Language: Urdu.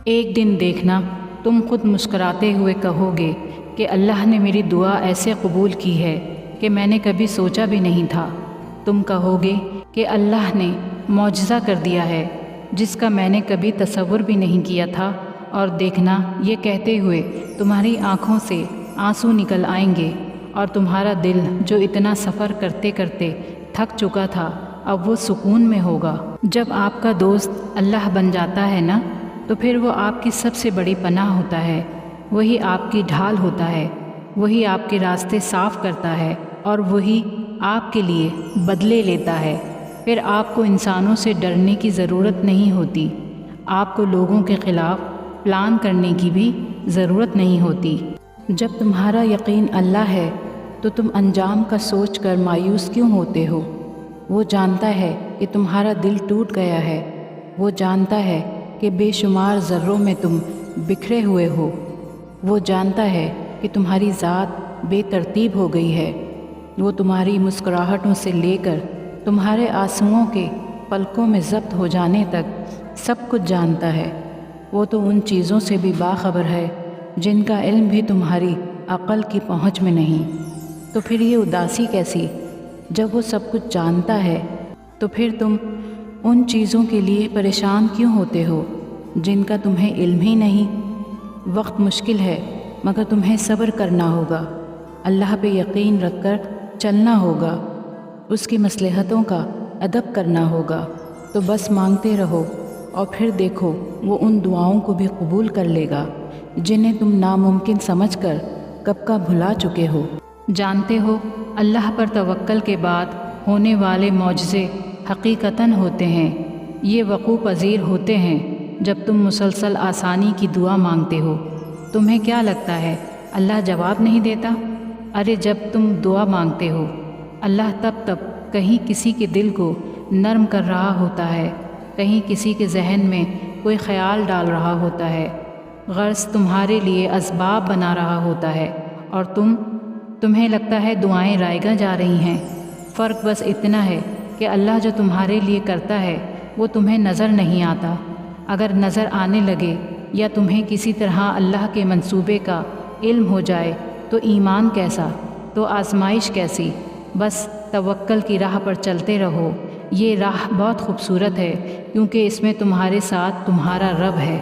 ایک دن دیکھنا تم خود مسکراتے ہوئے کہو گے کہ اللہ نے میری دعا ایسے قبول کی ہے کہ میں نے کبھی سوچا بھی نہیں تھا۔ تم کہو گے کہ اللہ نے معجزہ کر دیا ہے جس کا میں نے کبھی تصور بھی نہیں کیا تھا، اور دیکھنا یہ کہتے ہوئے تمہاری آنکھوں سے آنسو نکل آئیں گے، اور تمہارا دل جو اتنا سفر کرتے کرتے تھک چکا تھا اب وہ سکون میں ہوگا۔ جب آپ کا دوست اللہ بن جاتا ہے نا، تو پھر وہ آپ کی سب سے بڑی پناہ ہوتا ہے، وہی آپ کی ڈھال ہوتا ہے، وہی آپ کے راستے صاف کرتا ہے، اور وہی آپ کے لیے بدلے لیتا ہے۔ پھر آپ کو انسانوں سے ڈرنے کی ضرورت نہیں ہوتی، آپ کو لوگوں کے خلاف پلان کرنے کی بھی ضرورت نہیں ہوتی۔ جب تمہارا یقین اللہ ہے تو تم انجام کا سوچ کر مایوس کیوں ہوتے ہو؟ وہ جانتا ہے کہ تمہارا دل ٹوٹ گیا ہے، وہ جانتا ہے کہ بے شمار ذروں میں تم بکھرے ہوئے ہو، وہ جانتا ہے کہ تمہاری ذات بے ترتیب ہو گئی ہے، وہ تمہاری مسکراہٹوں سے لے کر تمہارے آنسوؤں کے پلکوں میں ضبط ہو جانے تک سب کچھ جانتا ہے۔ وہ تو ان چیزوں سے بھی باخبر ہے جن کا علم بھی تمہاری عقل کی پہنچ میں نہیں، تو پھر یہ اداسی کیسی؟ جب وہ سب کچھ جانتا ہے تو پھر تم ان چیزوں کے لیے پریشان کیوں ہوتے ہو جن کا تمہیں علم ہی نہیں؟ وقت مشکل ہے مگر تمہیں صبر کرنا ہوگا، اللہ پہ یقین رکھ کر چلنا ہوگا، اس کی مصلحتوں کا ادب کرنا ہوگا۔ تو بس مانگتے رہو اور پھر دیکھو وہ ان دعاؤں کو بھی قبول کر لے گا جنہیں تم ناممکن سمجھ کر کب کا بھلا چکے ہو۔ جانتے ہو اللہ پر توکل کے بعد ہونے والے معجزے حقیقتاً ہوتے ہیں، یہ وقوع پذیر ہوتے ہیں جب تم مسلسل آسانی کی دعا مانگتے ہو۔ تمہیں کیا لگتا ہے اللہ جواب نہیں دیتا؟ ارے جب تم دعا مانگتے ہو اللہ تب کہیں کسی کے دل کو نرم کر رہا ہوتا ہے، کہیں کسی کے ذہن میں کوئی خیال ڈال رہا ہوتا ہے، غرض تمہارے لیے اسباب بنا رہا ہوتا ہے، اور تمہیں لگتا ہے دعائیں رائگاں جا رہی ہیں۔ فرق بس اتنا ہے کہ اللہ جو تمہارے لیے کرتا ہے وہ تمہیں نظر نہیں آتا۔ اگر نظر آنے لگے یا تمہیں کسی طرح اللہ کے منصوبے کا علم ہو جائے تو ایمان کیسا، تو آزمائش کیسی؟ بس توکل کی راہ پر چلتے رہو، یہ راہ بہت خوبصورت ہے کیونکہ اس میں تمہارے ساتھ تمہارا رب ہے۔